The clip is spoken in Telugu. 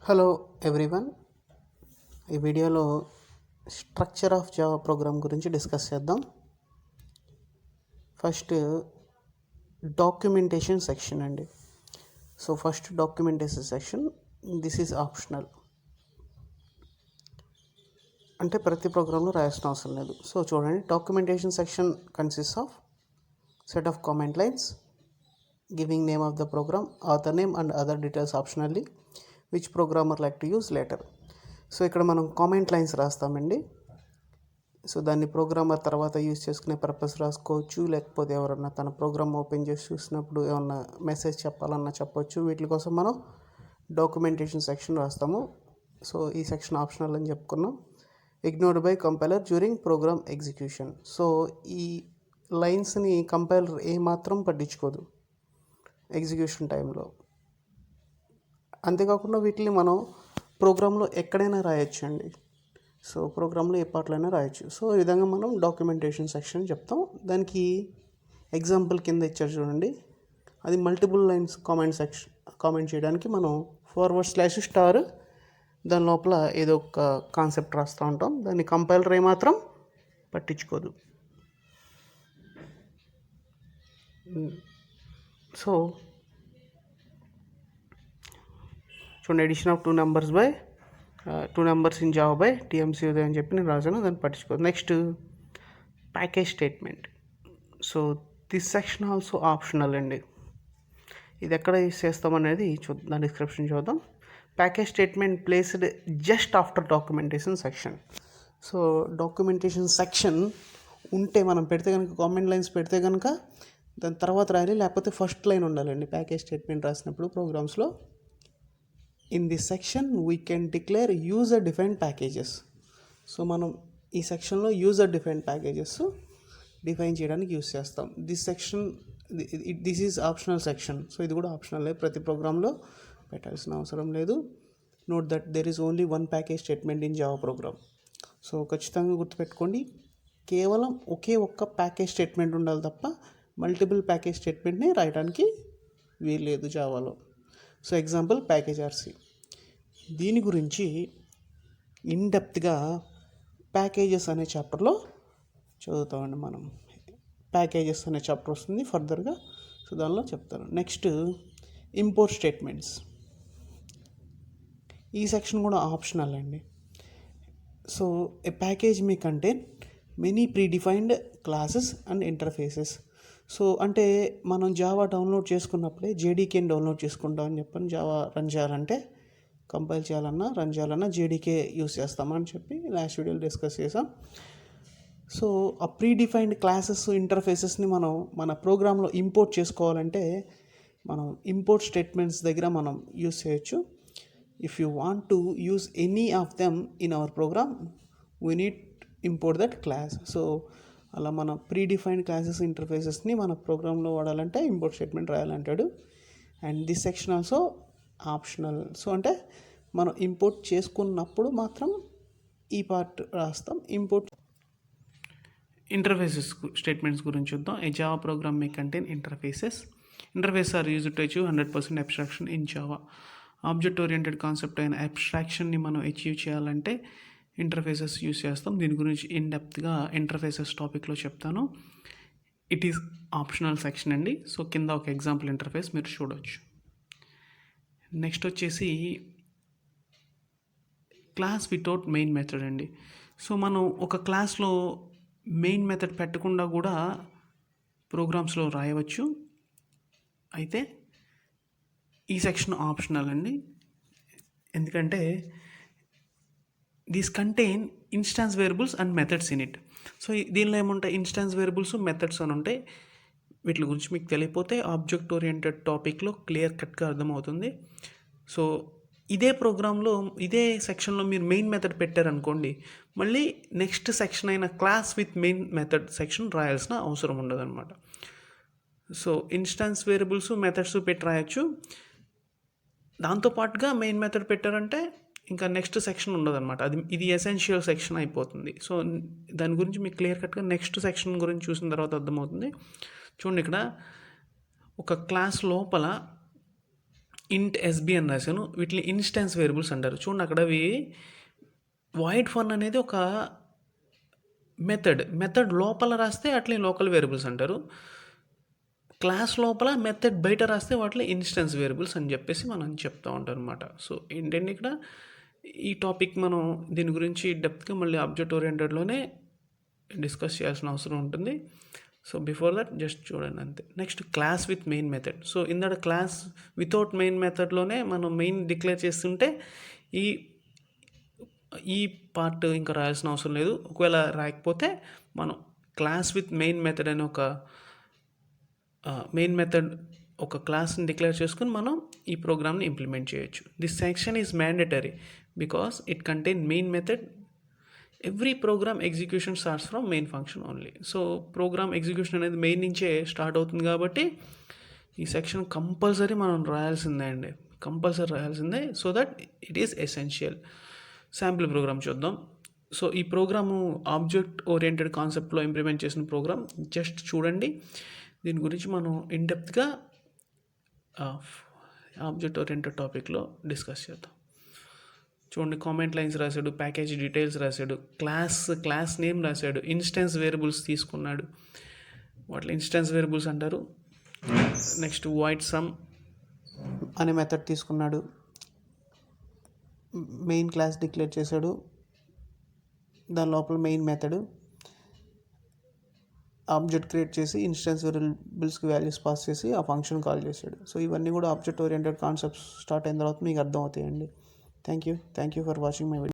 Hello everyone. ఈ వీడియోలో స్ట్రక్చర్ ఆఫ్ జావా ప్రోగ్రామ్ గురించి డిస్కస్ చేద్దాం. ఫస్ట్ డాక్యుమెంటేషన్ సెక్షన్ అండి. So first documentation section, this is optional. అంటే ప్రతి ప్రోగ్రాంలో రాయాల్సిన అవసరం లేదు. సో చూడండి, documentation section consist of set of comment lines giving name of the program, author name and other details optionally, which programmer like to use later. So ఇక్కడ మనం కామెంట్ లైన్స్ రాస్తామండి. సో దాన్ని ప్రోగ్రామర్ తర్వాత యూజ్ చేసుకునే పర్పస్ రాసుకోవచ్చు, లేకపోతే ఎవరన్నా తన ప్రోగ్రామ్ ఓపెన్ చేసి చూసినప్పుడు ఏమన్నా మెసేజ్ చెప్పాలన్నా చెప్పొచ్చు. వీటి కోసం మనం డాక్యుమెంటేషన్ సెక్షన్ రాస్తాము. సో ఈ సెక్షన్ ఆప్షనల్ అని చెప్పుకున్నాం. Ignored by compiler during program execution. So ఈ లైన్స్ని కంపైలర్ ఏమాత్రం పట్టించుకోదు ఎగ్జిక్యూషన్ టైంలో. అంతేకాకుండా వీటిని మనం ప్రోగ్రాంలో ఎక్కడైనా రాయొచ్చు అండి. సో ప్రోగ్రాంలో ఏ పార్ట్లో అయినా రాయొచ్చు. సో ఈ విధంగా మనం డాక్యుమెంటేషన్ సెక్షన్ చెప్తాం. దానికి ఎగ్జాంపుల్ కింద ఇచ్చారు చూడండి, అది మల్టిపుల్ లైన్స్ కామెంట్ చేయడానికి మనం /* దాని లోపల ఏదో ఒక కాన్సెప్ట్ రాస్తూ ఉంటాం. దాన్ని కంపైలర్ ఏమాత్రం పట్టించుకోదు. సో చూడండి, addition of 2 numbers by 2 numbers in Java by TMC Uday అని చెప్పి నేను రాసాను, దాన్ని పట్టించుకోదు. Next package statement. So this section also optional అండి. ఇది ఎక్కడ యూస్ చేస్తామనేది దాని డిస్క్రిప్షన్ చూద్దాం. Package statement placed just after documentation section. So documentation section ఉంటే మనం పెడితే కనుక, కామెంట్ లైన్స్ పెడితే కనుక దాని తర్వాత రాయాలి, లేకపోతే ఫస్ట్ లైన్ ఉండాలండి ప్యాకేజ్ స్టేట్మెంట్ రాసినప్పుడు ప్రోగ్రామ్స్లో. In this section we can declare user defined packages. So మనం ఈ సెక్షన్లో యూజర్ డిఫైన్డ్ ప్యాకేజెస్ డిఫైన్ చేయడానికి యూస్ చేస్తాం. This is optional section. So ఇది కూడా ఆప్షనల్, ప్రతి ప్రోగ్రాంలో పెట్టాల్సిన అవసరం లేదు. Note that there is only one package statement in Java program. So ఖచ్చితంగా గుర్తుపెట్టుకోండి, కేవలం ఒకే ఒక్క ప్యాకేజ్ స్టేట్మెంట్ ఉండాలి తప్ప మల్టిపుల్ ప్యాకేజ్ స్టేట్మెంట్ని రాయడానికి వీల్లేదు జావాలో. So example package R C. దీని గురించి ఇన్డెప్త్గా ప్యాకేజెస్ అనే చాప్టర్లో చదువుతామండి మనం. ప్యాకేజెస్ అనే చాప్టర్ వస్తుంది ఫర్దర్గా, సో దానిలో చెప్తాను. Next import statements. ఈ సెక్షన్ కూడా ఆప్షనల్ అండి. So A package May contain many predefined classes and interfaces. So అంటే మనం జావా డౌన్లోడ్ చేసుకున్నప్పుడే జేడీకేని డౌన్లోడ్ చేసుకుంటామని చెప్పని, జావా రన్ చేయాలంటే, కంపైల్ చేయాలన్నా రన్ చేయాలన్నా జేడీకే యూస్ చేస్తామని చెప్పి లాస్ట్ వీడియోలో డిస్కస్ చేసాం. సో ఆ ప్రీడిఫైన్డ్ క్లాసెస్, ఇంటర్ఫేసెస్ని మనం మన ప్రోగ్రాంలో ఇంపోర్ట్ చేసుకోవాలంటే మనం ఇంపోర్ట్ స్టేట్మెంట్స్ దగ్గర మనం యూస్ చేయొచ్చు. If you want to use any of them in our program, we need import that class. So అలా మన ప్రీడిఫైన్డ్ క్లాసెస్, ఇంటర్ఫేసెస్ని మన ప్రోగ్రాంలో వాడాలంటే ఇంపోర్ట్ స్టేట్మెంట్ రాయాలంటాడు. And this section also optional. So అంటే మనం ఇంపోర్ట్ చేసుకున్నప్పుడు మాత్రం ఈ పార్ట్ రాస్తాం. ఇంపోర్ట్ ఇంటర్ఫేసెస్ స్టేట్మెంట్స్ గురించి చూద్దాం. A Java program may contain interfaces. Interface are used to achieve 100% abstraction in Java. Object oriented concept అయిన అబ్స్ట్రాక్షన్ని మనం అచీవ్ చేయాలంటే ఇంటర్ఫేసెస్ యూస్ చేస్తాం. దీని గురించి ఇన్డెప్త్గా ఇంటర్ఫేసెస్ టాపిక్లో చెప్తాను. ఇట్ ఈస్ ఆప్షనల్ సెక్షన్ అండి. సో కింద ఒక ఎగ్జాంపుల్ ఇంటర్ఫేస్ మీరు చూడవచ్చు. నెక్స్ట్ వచ్చేసి క్లాస్ వితౌట్ మెయిన్ మెథడ్ అండి. సో మనం ఒక క్లాస్లో మెయిన్ మెథడ్ పెట్టకుండా కూడా ప్రోగ్రామ్స్లో రాయవచ్చు. అయితే ఈ సెక్షన్ ఆప్షనల్ అండి, ఎందుకంటే these contain instance variables and methods in it. So దీనిలో ఏముంటాయి, ఇన్స్టాన్స్ వేరియబుల్స్, మెథడ్స్ అని ఉంటాయి. వీటి గురించి మీకు తెలియకపోతే ఆబ్జెక్ట్ ఓరియంటెడ్ టాపిక్లో క్లియర్ కట్గా అర్థమవుతుంది. సో ఇదే ప్రోగ్రాంలో, ఇదే సెక్షన్లో మీరు మెయిన్ మెథడ్ పెట్టారనుకోండి, మళ్ళీ నెక్స్ట్ సెక్షన్ అయిన class with main method section రాయాల్సిన అవసరం ఉండదన్నమాట. సో ఇన్స్టాన్స్ వేరియబుల్స్, మెథడ్స్ పెట్టి రాయొచ్చు. దాంతోపాటుగా మెయిన్ మెథడ్ పెట్టారంటే ఇంకా నెక్స్ట్ సెక్షన్ ఉండదన్నమాట. ఇది ఎసెన్షియల్ సెక్షన్ అయిపోతుంది. సో దాని గురించి మీకు క్లియర్ కట్గా నెక్స్ట్ సెక్షన్ గురించి చూసిన తర్వాత అర్థమవుతుంది. చూడండి, ఇక్కడ ఒక క్లాస్ లోపల ఇంట్ ఎస్బి అని రాశాను. వీటిని ఇన్స్టెన్స్ వేరియబుల్స్ అంటారు. చూడండి అక్కడ అవి వాయిడ్ ఫన్ అనేది ఒక మెథడ్ లోపల రాస్తే వాటిని లోకల్ వేరియబుల్స్ అంటారు. క్లాస్ లోపల మెథడ్ బయట రాస్తే వాటిని ఇన్స్టెన్స్ వేరియబుల్స్ అని చెప్పేసి మనం చెప్తూ ఉంటాం అనమాట. సో ఏంటంటే ఇక్కడ ఈ టాపిక్ మనం దీని గురించి డెప్త్గా మళ్ళీ ఆబ్జెక్ట్ ఓరియంటెడ్లోనే డిస్కస్ చేయాల్సిన అవసరం ఉంటుంది. సో బిఫోర్ దట్ జస్ట్ చూడండి అంతే. Next class with main method. So ఇందట క్లాస్ వితౌట్ మెయిన్ మెథడ్లోనే మనం మెయిన్ డిక్లేర్ చేస్తుంటే ఈ పార్ట్ ఇంకా రాయాల్సిన అవసరం లేదు. ఒకవేళ రాయకపోతే మనం క్లాస్ విత్ మెయిన్ మెథడ్ అని ఒక క్లాస్ని డిక్లేర్ చేసుకుని మనం ఈ ప్రోగ్రామ్ని ఇంప్లిమెంట్ చేయొచ్చు. This section is mandatory because it contain main method. Every program execution starts from main function only. So program execution అనేది మెయిన్ నుంచే స్టార్ట్ అవుతుంది కాబట్టి ఈ సెక్షన్ కంపల్సరీ మనం రాయాల్సిందే. So that it is essential. Sample program చూద్దాం. సో ఈ ప్రోగ్రాము ఆబ్జెక్ట్ ఓరియంటెడ్ కాన్సెప్ట్లో ఇంప్లిమెంట్ చేసిన ప్రోగ్రామ్. జస్ట్ చూడండి. దీని గురించి మనం ఇన్డెప్త్గా ఆబ్జెక్ట్ ఓరియంటెడ్ టాపిక్లో డిస్కస్ చేద్దాం. చూడండి, కామెంట్ లైన్స్ రాశాడు, ప్యాకేజ్ డీటెయిల్స్ రాశాడు, క్లాస్ నేమ్ రాశాడు, ఇన్స్టెన్స్ వేరియబుల్స్ తీసుకున్నాడు, వాటిలో ఇన్స్టెన్స్ వేరియబుల్స్ అంటారు. నెక్స్ట్ వాయిడ్ సమ్ అనే మెథడ్ తీసుకున్నాడు, మెయిన్ క్లాస్ డిక్లేర్ చేశాడు, దాని లోపల మెయిన్ మెథడ్ ఆబ్జెక్ట్ క్రియేట్ చేసి ఇన్స్టెన్స్ వేరియబుల్స్కి వాల్యూస్ పాస్ చేసి ఆ ఫంక్షన్ కాల్ చేశాడు. సో ఇవన్నీ కూడా ఆబ్జెక్ట్ ఓరియంటెడ్ కాన్సెప్ట్స్ స్టార్ట్ అయిన తర్వాత మీకు అర్థం అవుతాయండి. Thank you for watching my video.